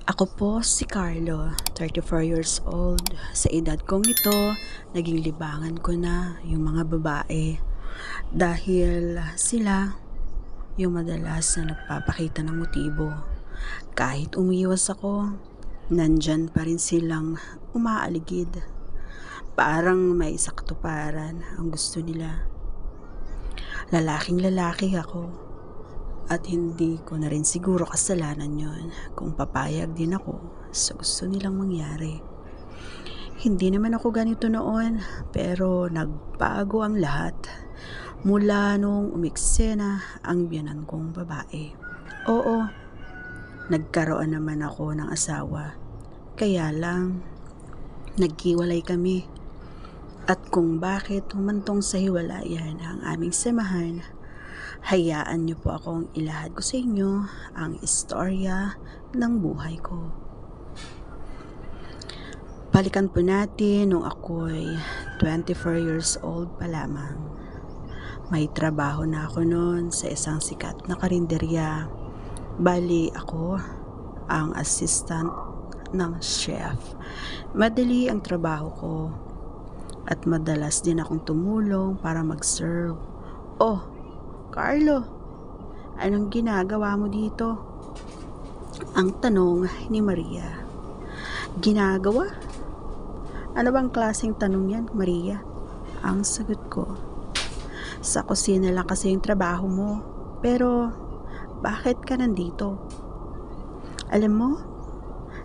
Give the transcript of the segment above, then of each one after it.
Ako po si Carlo, 34 years old. Sa edad kong ito, naging libangan ko na yung mga babae dahil sila yung madalas na nagpapakita ng motibo. Kahit umiwas ako, nandyan pa rin silang umaaligid. Parang may sakatuparan ang gusto nila. Lalaking lalaki ako. At hindi ko na rin siguro kasalanan yon kung papayag din ako sa gusto nilang mangyari. Hindi naman ako ganito noon, pero nagbago ang lahat mula nung umiksena ang biyanan kong babae. Oo, nagkaroon naman ako ng asawa. Kaya lang, naghiwalay kami. At kung bakit humantong sa hiwalayan ang aming samahan, hayaan niyo po akong ilahad ko sa inyo ang istorya ng buhay ko. Balikan po natin nung ako'y 24 years old pa lamang. May trabaho na ako noon sa isang sikat na karinderya. Bali ako ang assistant ng chef. Madali ang trabaho ko at madalas din akong tumulong para mag-serve. Oh, Carlo, anong ginagawa mo dito? Ang tanong ni Maria. Ginagawa? Ano bang klaseng tanong yan, Maria? Ang sagot ko. Sa kusina lang kasi yung trabaho mo. Pero, bakit ka nandito? Alam mo,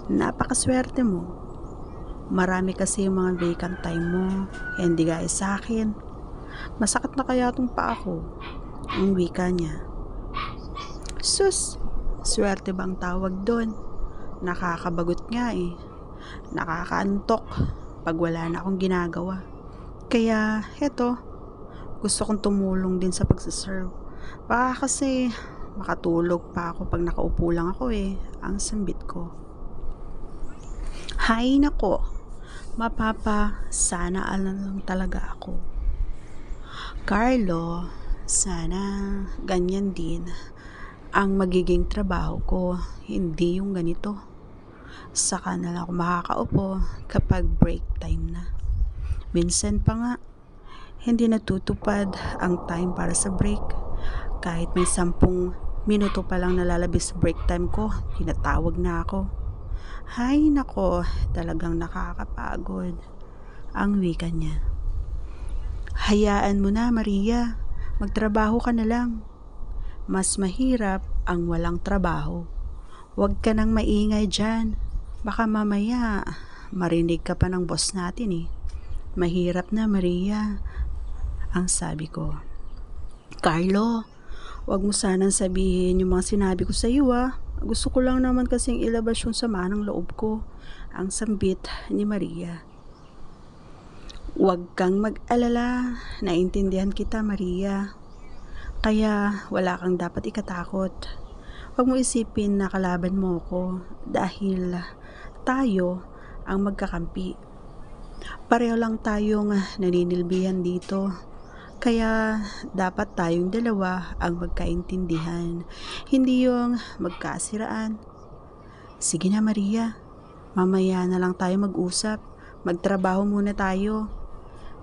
napakaswerte mo. Marami kasi yung mga vacant time mo. Hindi gaya sa akin. Masakit na kaya itong paa ko. Ang wika niya. Sus, swerte bang tawag doon? Nakakabagot nga eh. Nakakaantok pag wala na akong ginagawa. Kaya, heto, gusto kong tumulong din sa pagsaserve. Baka kasi makatulog pa ako pag nakaupo lang ako eh. Ang sambit ko. Hay nako, mapapa, sana alam lang talaga ako. Carlo, sana ganyan din ang magiging trabaho ko, hindi yung ganito. Saka na lang ako makakaupo kapag break time na. Minsan pa nga, hindi natutupad ang time para sa break. Kahit may 10 minuto pa lang nalalabis sa break time ko, tinatawag na ako. Hay nako, talagang nakakapagod ang wika niya. Hayaan mo na, Maria. Magtrabaho ka na lang. Mas mahirap ang walang trabaho. Huwag ka nang maingay dyan. Baka mamaya marinig ka pa ng boss natin eh. Mahirap na, Maria. Ang sabi ko. Carlo, huwag mo sanang sabihin yung mga sinabi ko sa iyo ah. Gusto ko lang naman kasing ilabas yung sama ng loob ko. Ang sambit ni Maria. Huwag kang mag-alala. Naintindihan kita, Maria. Kaya wala kang dapat ikatakot. Huwag mo isipin na kalaban mo ko dahil tayo ang magkakampi. Pareho lang tayong naninilbihan dito. Kaya dapat tayong dalawa ang magkaintindihan, hindi yung magkasiraan. Sige na, Maria, mamaya na lang tayo mag-usap. Magtrabaho muna tayo.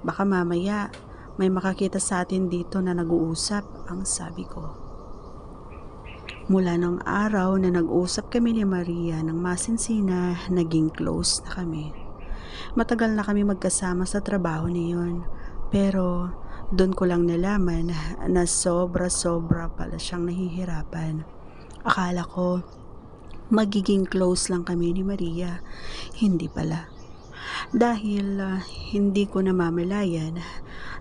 Baka mamaya may makakita sa atin dito na nag-uusap, ang sabi ko. Mula ng araw na nag-usap kami ni Maria ng masinsina, naging close na kami. Matagal na kami magkasama sa trabaho niyon, pero doon ko lang nalaman na sobra-sobra pala siyang nahihirapan. Akala ko magiging close lang kami ni Maria, hindi pala. Dahil hindi ko namamalayan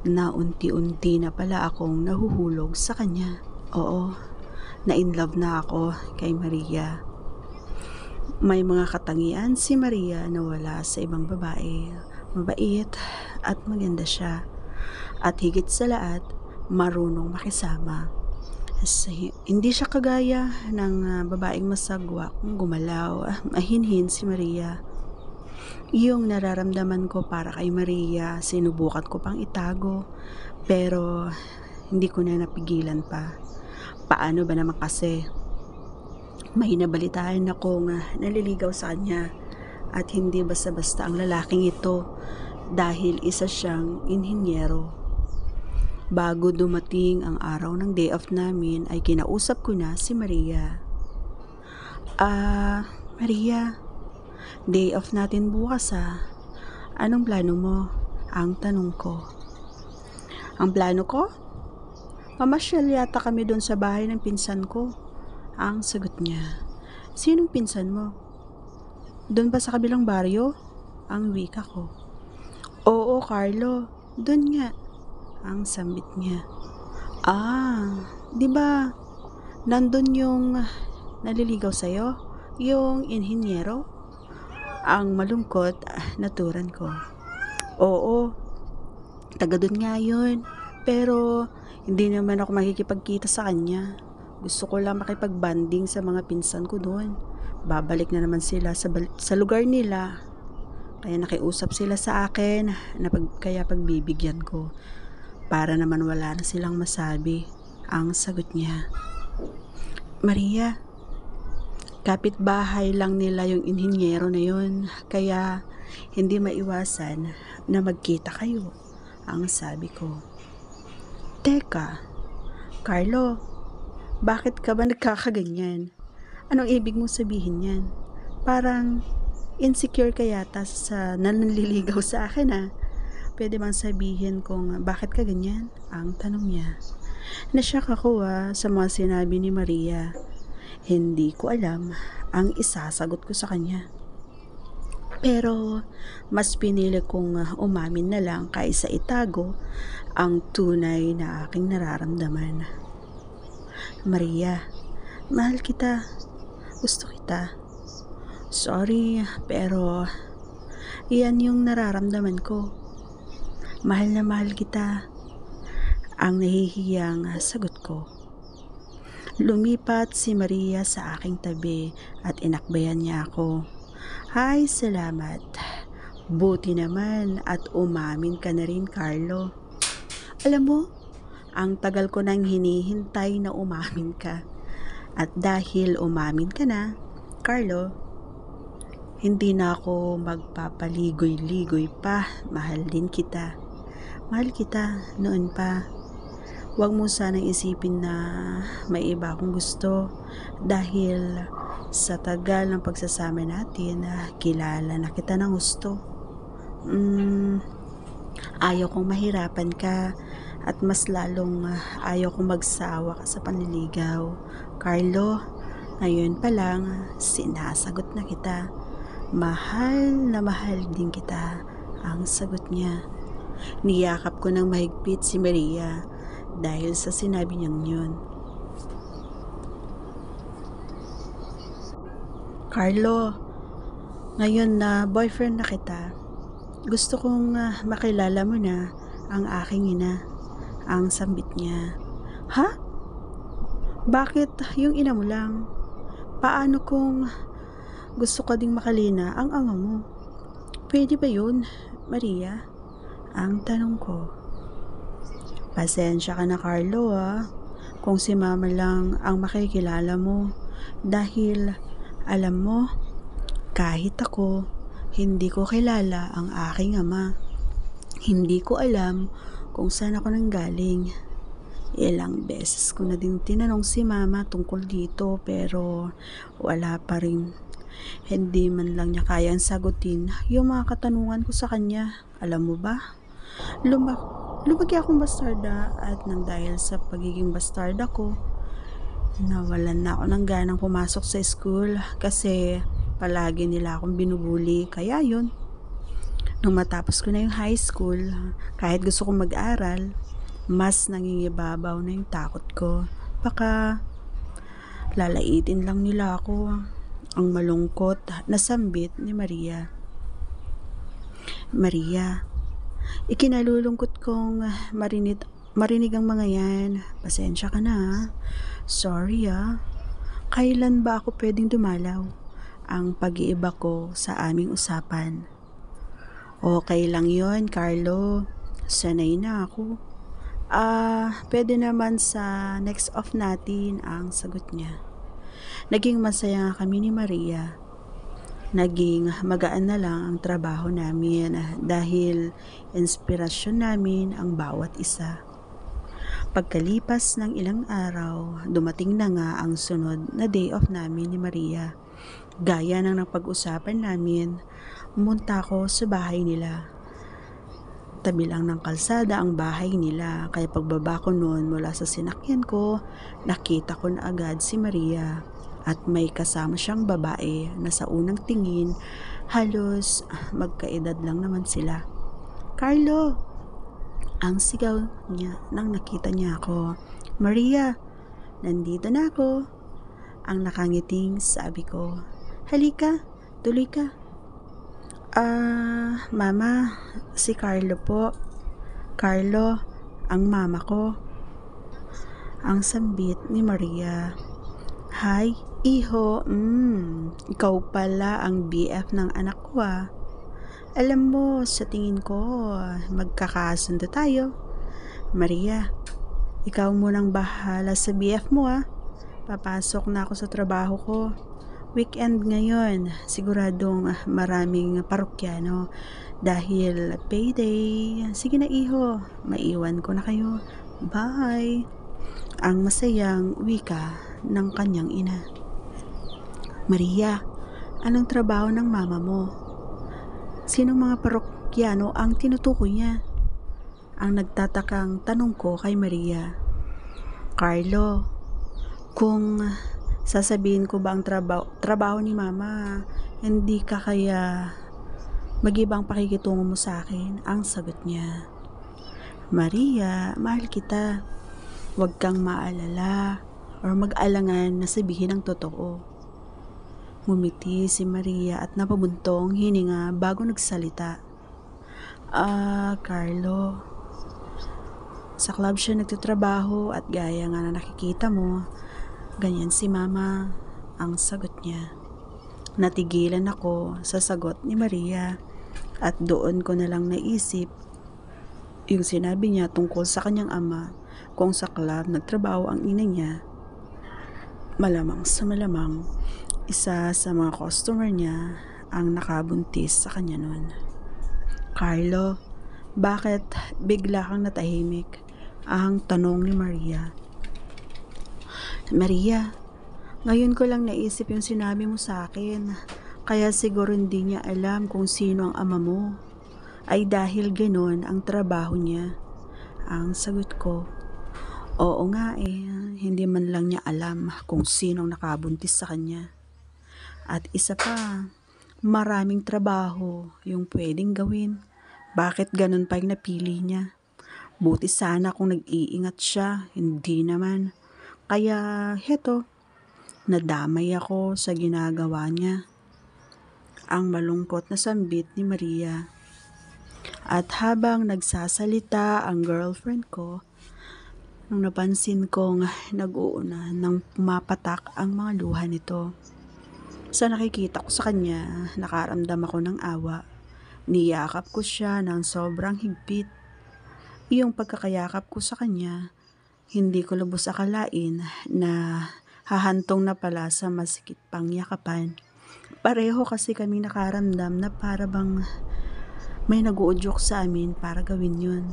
na unti-unti na pala akong nahuhulog sa kanya. Oo, na-inlove na ako kay Maria. May mga katangian si Maria na wala sa ibang babae. Mabait at maganda siya. At higit sa lahat, marunong makisama. Hindi siya kagaya ng babaeng masagwa kung gumalaw. Mahinhin si Maria. Yung nararamdaman ko para kay Maria, sinubukan ko pang itago. Pero hindi ko na napigilan pa. Paano ba naman kasi? May nabalitaan akong naliligaw sa kanya at hindi basta-basta ang lalaking ito dahil isa siyang inhinyero. Bago dumating ang araw ng day off namin ay kinausap ko na si Maria. Maria, day off natin bukas ah. Anong plano mo? Ang tanong ko. Ang plano ko? Mamasyal yata kami doon sa bahay ng pinsan ko. Ang sagot niya. Sinong pinsan mo? Doon ba sa kabilang baryo? Ang wika ko. Oo, Carlo. Doon nga. Ang sambit niya. Di ba nandun yung naliligaw sa'yo? Yung inhinyero? Ang malungkot, naturan ko. Oo, taga doon nga yun. Pero hindi naman ako makikipagkita sa kanya. Gusto ko lang makipag-banding sa mga pinsan ko doon. Babalik na naman sila sa lugar nila. Kaya nakiusap sila sa akin kaya pagbibigyan ko. Para naman wala na silang masabi. Ang sagot niya. Maria, kapitbahay lang nila yung inhinyero na yun. Kaya hindi maiwasan na magkita kayo. Ang sabi ko. Teka, Carlo, bakit ka ba nagkakaganyan? Anong ibig mong sabihin yan? Parang insecure ka yata sa nanliligaw sa akin ah. Pwede bang sabihin kung bakit ka ganyan? Ang tanong niya. Nashock ako sa mga sinabi ni Maria. Hindi ko alam ang isasagot ko sa kanya. Pero mas pinili kong umamin na lang kaysa itago ang tunay na aking nararamdaman. Maria, mahal kita. Gusto kita. Sorry, pero iyan yung nararamdaman ko. Mahal na mahal kita. Ang nahihiyang sagot ko. Lumipat si Maria sa aking tabi at inakbayan niya ako. Ay, salamat. Buti naman at umamin ka na rin, Carlo. Alam mo, ang tagal ko nang hinihintay na umamin ka. At dahil umamin ka na, Carlo, hindi na ako magpapaligoy-ligoy pa. Mahal din kita. Mahal kita noon pa. Huwag mo sanang isipin na may iba akong gusto dahil sa tagal ng pagsasama natin, kilala na kita ng gusto. Ayaw kong mahirapan ka at mas lalong ayaw kong magsawa ka sa panliligaw. Carlo, ngayon pa lang sinasagot na kita. Mahal na mahal din kita. Ang sagot niya. Niyakap ko ng mahigpit si Maria dahil sa sinabi niyang yun. Carlo, ngayon na boyfriend na kita, gusto kong makilala mo na ang aking ina. Ang sambit niya. Ha? Bakit yung ina mo lang? Paano kung gusto ka ding makalina ang ama mo? Pwede ba yun, Maria? Ang tanong ko. Pasensya ka na, Carlo kung si mama lang ang makikilala mo dahil alam mo, kahit ako, hindi ko kilala ang aking ama. Hindi ko alam kung saan ako nanggaling. Ilang beses ko na din tinanong si mama tungkol dito pero wala pa rin. Hindi man lang niya kayang sagutin yung mga katanungan ko sa kanya. Alam mo ba? Lumaki akong bastarda at nang dahil sa pagiging bastarda ko, nawalan na ako ng ganang pumasok sa school kasi palagi nila akong binubuli. Kaya yun, nung matapos ko na yung high school, kahit gusto kong mag-aral, mas nangingibabaw na yung takot ko. Baka lalaitin lang nila ako. Ang malungkot na sambit ni Maria. Maria, ikinalulungkot kong marinig ang mga yan. Pasensya ka na Sorry Kailan ba ako pwedeng dumalaw? Ang pag-iiba ko sa aming usapan. Okay lang yon, Carlo. Sanay na ako. Pwede naman sa next off natin ang sagot niya. Naging masaya kami ni Maria. Naging magaan na lang ang trabaho namin dahil inspirasyon namin ang bawat isa. Pagkalipas ng ilang araw, dumating na nga ang sunod na day off namin ni Maria. Gaya ng napag-usapan namin, pumunta ako sa bahay nila. Tabi lang ng kalsada ang bahay nila, kaya pagbaba ko noon mula sa sinakyan ko, nakita ko na agad si Maria at may kasama siyang babae na sa unang tingin halos magkaedad lang naman sila. "Carlo!" Ang sigaw niya nang nakita niya ako. "Maria, nandito na ako." Ang nakangiting sabi ko. "Halika, tuloy ka." Mama, si Carlo po." "Carlo, ang mama ko." Ang sambit ni Maria. "Hi, iho, ikaw pala ang BF ng anak ko ah. Alam mo, sa tingin ko, magkakasundo tayo. Maria, ikaw munang bahala sa BF mo ah. Papasok na ako sa trabaho ko. Weekend ngayon, siguradong maraming parokyano dahil payday. Sige na iho, maiwan ko na kayo. Bye." Ang masayang wika ng kanyang ina. "Maria, anong trabaho ng mama mo? Sinong mga parokyano ang tinutukoy niya?" Ang nagtatakang tanong ko kay Maria. "Carlo, kung sasabihin ko ba ang trabaho ni mama, hindi ka kaya mag-ibang pakikitungo mo sa akin?" Ang sagot niya. "Maria, mahal kita. Huwag kang maalala or mag-alangan na sabihin ang totoo." Ngumiti si Maria at napabuntong hininga bago nagsalita. Carlo, sa club siya nagtatrabaho at gaya nga na nakikita mo, ganyan si mama." Ang sagot niya. Natigilan ako sa sagot ni Maria at doon ko na lang naisip yung sinabi niya tungkol sa kanyang ama. Kung sa club nagtrabaho ang ina niya, malamang sa malamang isa sa mga customer niya ang nakabuntis sa kanya noon. "Carlo, bakit bigla kang natahimik?" Ang tanong ni Maria. "Maria, ngayon ko lang naisip yung sinabi mo sa akin. Kaya siguro hindi niya alam kung sino ang ama mo. Ay dahil ganon ang trabaho niya." Ang sagot ko. Oo nga hindi man lang niya alam kung sinong nakabuntis sa kanya. At isa pa, maraming trabaho yung pwedeng gawin. Bakit ganun pa yung napili niya? Buti sana kung nag-iingat siya, hindi naman. Kaya heto, nadamay ako sa ginagawa niya. Ang malungkot na sambit ni Maria. At habang nagsasalita ang girlfriend ko, nung napansin kong nag-uuna nang pumapatak ang mga luha nito. Sa nakikita ko sa kanya, nakaramdam ako ng awa. Niyakap ko siya ng sobrang higpit. Iyong pagkakayakap ko sa kanya, hindi ko lubos akalain na hahantong na pala sa masikip pang yakapan. Pareho kasi kami nakaramdam na para bang may nag-uudyok sa amin para gawin yun.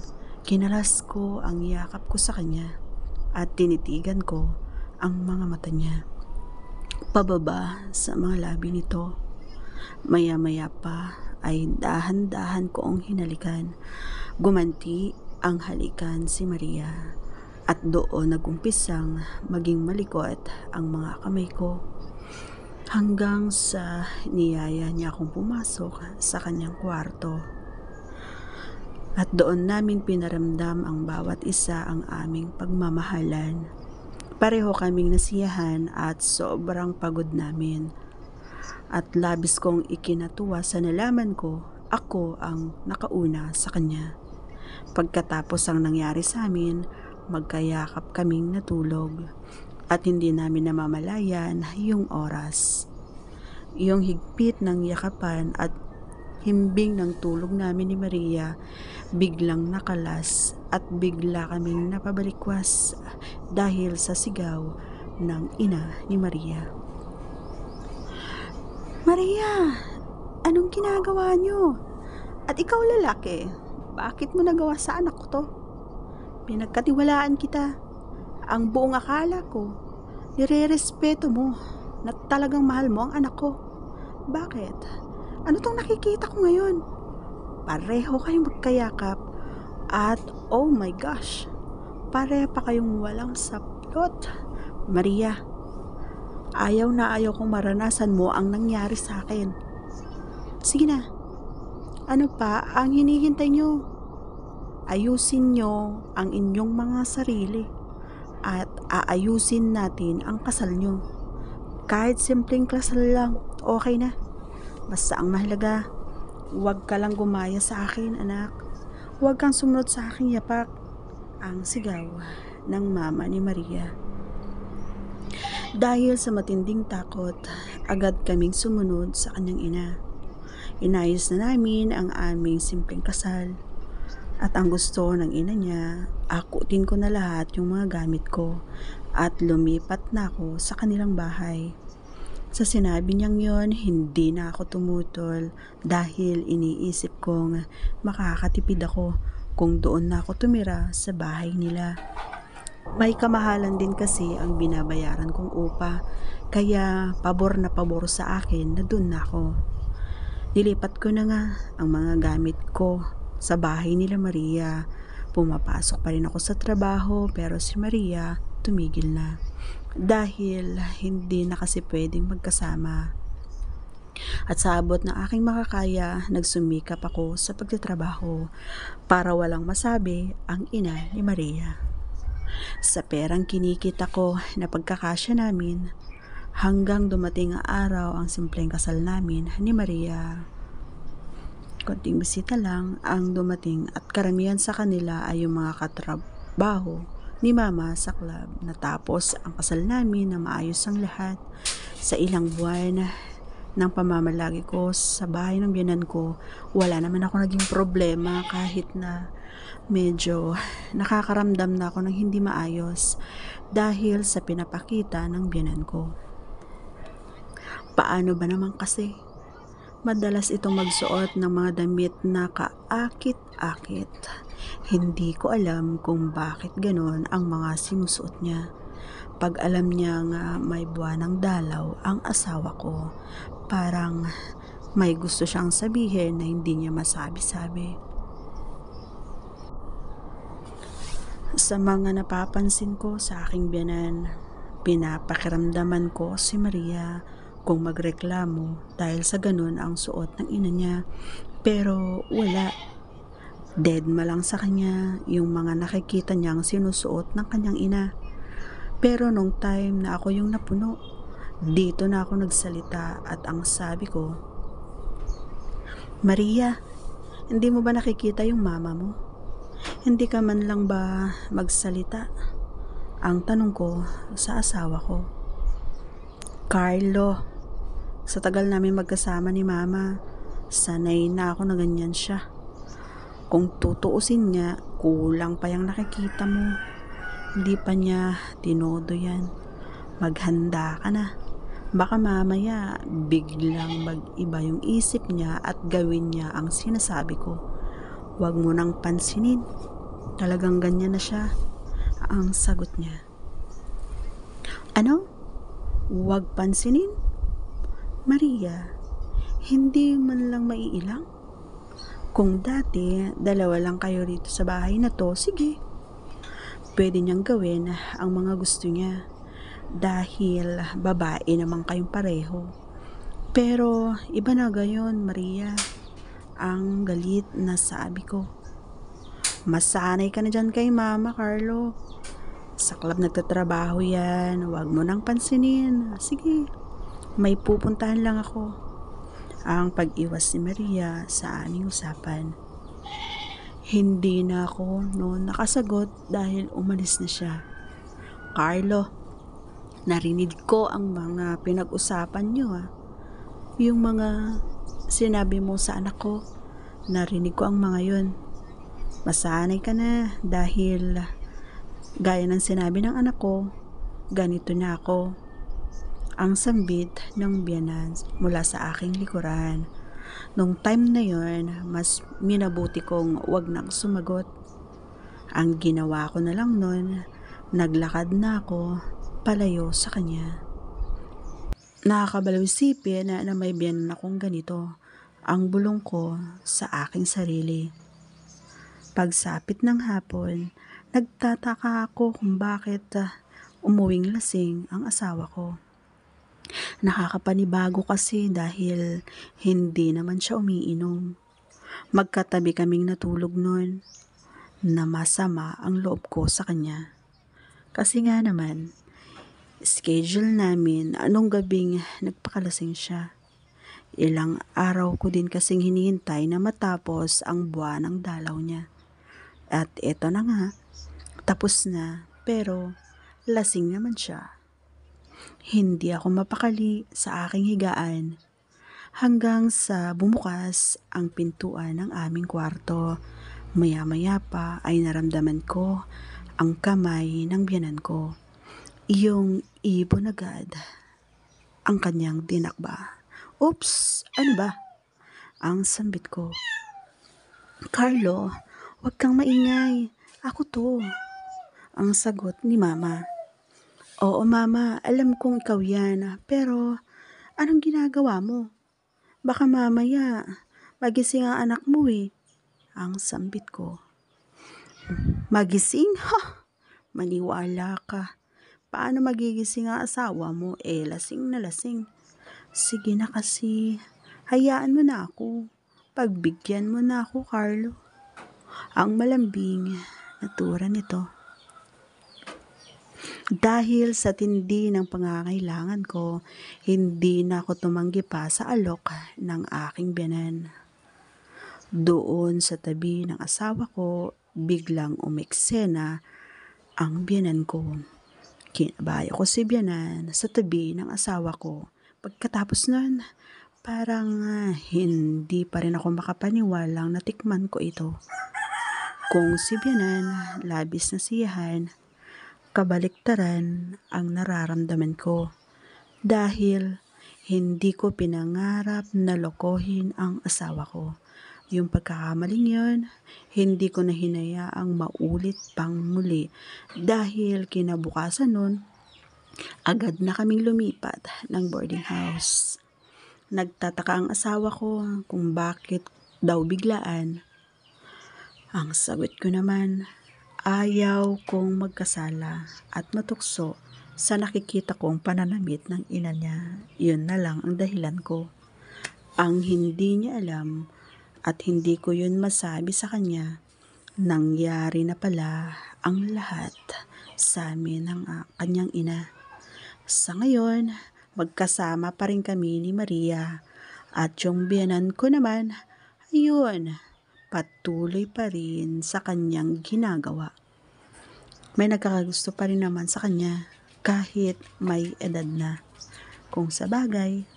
Kinalas ko ang yakap ko sa kanya at tinitigan ko ang mga mata niya. Pababa sa mga labi nito. Maya-maya pa ay dahan-dahan koong hinalikan. Gumanti ang halikan si Maria at doon nagumpisang maging malikot ang mga kamay ko. Hanggang sa niyaya niya akong pumasok sa kanyang kwarto. At doon namin pinaramdam ang bawat isa ang aming pagmamahalan. Pareho kaming nasiyahan at sobrang pagod namin. At labis kong ikinatuwa sa nalaman ko, ako ang nakauna sa kanya. Pagkatapos ang nangyari sa amin, magkayakap kaming natulog. At hindi namin namamalayan yung oras. Yung higpit ng yakapan at himbing ng tulog namin ni Maria biglang nakalas at bigla kaming napabalikwas dahil sa sigaw ng ina ni Maria. Maria, anong ginagawa niyo? At ikaw lalaki, bakit mo nagawa sa anak ko to? Pinagkatiwalaan kita. Ang buong akala ko, nire-respeto mo na talagang mahal mo ang anak ko. Bakit? Ano tong nakikita ko ngayon? Pareho kayong magkayakap at oh my gosh, pareho pa kayong walang saplot. Maria, ayaw na ayaw kong maranasan mo ang nangyari sa akin. Sige na, ano pa ang hinihintay nyo? Ayusin nyo ang inyong mga sarili at aayusin natin ang kasal nyo. Kahit simpleng kasal lang, okay na. Basta ang mahalaga, huwag ka lang gumaya sa akin, anak. Huwag kang sumunod sa aking yapak. Ang sigaw ng mama ni Maria. Dahil sa matinding takot, agad kaming sumunod sa kanyang ina. Inayos na namin ang aming simpleng kasal. At ang gusto ng ina niya, akutin ko na lahat yung mga gamit ko at lumipat na ako sa kanilang bahay. Sa sinabi niyang yon, hindi na ako tumutol dahil iniisip kong makakatipid ako kung doon na ako tumira sa bahay nila. May kamahalan din kasi ang binabayaran kong upa, kaya pabor na pabor sa akin na doon na ako. Nilipat ko na nga ang mga gamit ko sa bahay nila Maria. Pumapasok pa rin ako sa trabaho pero si Maria tumigil na dahil hindi na kasi pwedeng magkasama. At sa abot ng aking makakaya, nagsumikap ako sa pagtatrabaho para walang masabi ang ina ni Maria. Sa perang kinikita ko na pagkakasya namin, hanggang dumating ang araw ang simpleng kasal namin ni Maria. Konting bisita lang ang dumating at karamihan sa kanila ay yung mga katrabaho ni Mama sa club. Natapos ang kasal namin na maayos ang lahat. Sa ilang buwan ng pamamalagi ko sa bahay ng biyenan ko, wala naman ako naging problema kahit na medyo nakakaramdam na ako ng hindi maayos dahil sa pinapakita ng biyenan ko. Paano ba naman kasi? Madalas itong magsuot ng mga damit na kaakit-akit. Hindi ko alam kung bakit ganon ang mga sinusuot niya. Pag alam niya nga may buwanang dalaw ang asawa ko, parang may gusto siyang sabihin na hindi niya masabi-sabi. Sa mga napapansin ko sa aking biyenan, pinapakiramdaman ko si Maria kung magreklamo dahil sa ganun ang suot ng ina niya. Pero wala. Deadma lang sa kanya yung mga nakikita niyang sinusuot ng kanyang ina. Pero nung time na ako yung napuno, dito na ako nagsalita at ang sabi ko, Maria, hindi mo ba nakikita yung mama mo? Hindi ka man lang ba magsalita? Ang tanong ko sa asawa ko. Carlo, sa tagal namin magkasama ni Mama, sanay na ako na ganyan siya. Kung tutuusin niya, kulang pa yung nakikita mo. Hindi pa niya tinodo yan. Maghanda ka na. Baka mamaya biglang mag-iba yung isip niya at gawin niya ang sinasabi ko. Huwag mo nang pansinin. Talagang ganyan na siya. Ang sagot niya. Ano? Huwag pansinin? Maria, hindi man lang maiilang? Kung dati, dalawa lang kayo rito sa bahay na to, sige. Pwede niyang gawin ang mga gusto niya dahil babae naman kayong pareho. Pero iba na gayon, Maria. Ang galit na sabi ko. Masanay ka na dyan kay Mama, Carlo. Sa club nagtatrabaho yan, huwag mo nang pansinin. Sige, may pupuntahan lang ako. Ang pag-iwas ni Maria sa aming usapan. Hindi na ako noon nakasagot dahil umalis na siya. Carlo, narinig ko ang mga pinag-usapan niyo Yung mga sinabi mo sa anak ko, narinig ko ang mga yun. Masanay ka na dahil gaya ng sinabi ng anak ko, ganito na ako. Ang sambit ng biyanan mula sa aking likuran. Nung time na yon, mas minabuti kong wag nang sumagot. Ang ginawa ko na lang nun, naglakad na ako palayo sa kanya. Nakakabalaw isipin na may biyanan akong ganito, ang bulong ko sa aking sarili. Pagsapit ng hapon, nagtataka ako kung bakit umuwing lasing ang asawa ko. Nakakapanibago kasi dahil hindi naman siya umiinom. Magkatabi kaming natulog noon na masama ang loob ko sa kanya. Kasi nga naman, schedule namin anong gabing nagpakalasing siya. Ilang araw ko din kasing hinihintay na matapos ang buwan ng dalaw niya. At eto na nga, tapos na, pero lasing naman siya. Hindi ako mapakali sa aking higaan hanggang sa bumukas ang pintuan ng aming kwarto. Maya-maya pa ay naramdaman ko ang kamay ng biyanan ko. Yung ibon agad ang kanyang dinakba. Oops! Ano ba? Ang sambit ko. Carlo, huwag kang maingay. Ako to. Ang sagot ni Mama. Oo, Mama, alam kong ikaw yan. Pero, anong ginagawa mo? Baka mamaya, magising ang anak mo eh. Ang sambit ko. Magising? Ha! Maniwala ka. Paano magigising ang asawa mo? Lasing na lasing. Sige na kasi. Hayaan mo na ako. Pagbigyan mo na ako, Carlo. Ang malambing na tura nito. Dahil sa tindi ng pangangailangan ko, hindi na ako tumanggi pa sa alok ng aking biyanan. Doon sa tabi ng asawa ko, biglang umeksena ang biyanan ko. Kinabaya ko si biyanan sa tabi ng asawa ko. Pagkatapos nun, parang hindi pa rin ako makapaniwalang natikman ko ito. Kung si biyanan, labis na siyahan, kabaliktaran ang nararamdaman ko. Dahil hindi ko pinangarap na lokohin ang asawa ko. Yung pagkakamaling yun, hindi ko na hinayaang maulit pang muli dahil kinabukasan nun, agad na kaming lumipat ng boarding house. Nagtataka ang asawa ko kung bakit daw biglaan. Ang sagot ko naman, ayaw kong magkasala at matukso sa nakikita kong pananamit ng ina niya. Yun na lang ang dahilan ko. Ang hindi niya alam at hindi ko yun masabi sa kanya, nangyari na pala ang lahat sa amin ng kanyang ina. Sa ngayon, magkasama pa rin kami ni Maria at yung biyanan ko naman, ayun, patuloy pa rin sa kanyang ginagawa. May nagkakagusto pa rin naman sa kanya kahit may edad na. Kung sa bagay,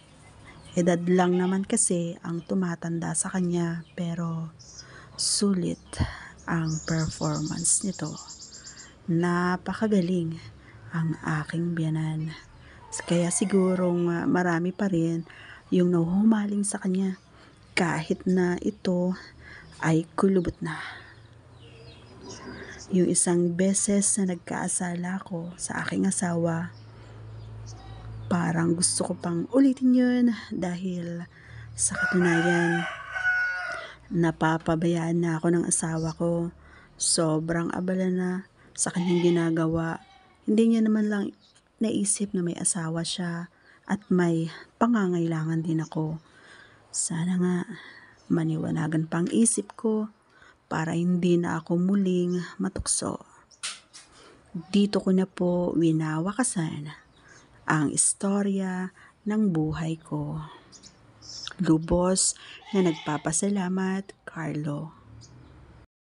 edad lang naman kasi ang tumatanda sa kanya pero sulit ang performance nito. Napakagaling ang aking biyanan. Kaya sigurong marami pa rin yung nahuhumaling sa kanya kahit na ito ay kulubot na. Yung isang beses na nagkaasala ko sa aking asawa, parang gusto ko pang ulitin yun dahil sa katunayan, napapabayaan na ako ng asawa ko. Sobrang abala na sa kanyang ginagawa. Hindi niya naman lang naisip na may asawa siya at may pangangailangan din ako. Sana nga maniwanagan pang isip ko para hindi na ako muling matukso. Dito ko na po winawakasan ang istorya ng buhay ko. Lubos na nagpapasalamat, Carlo.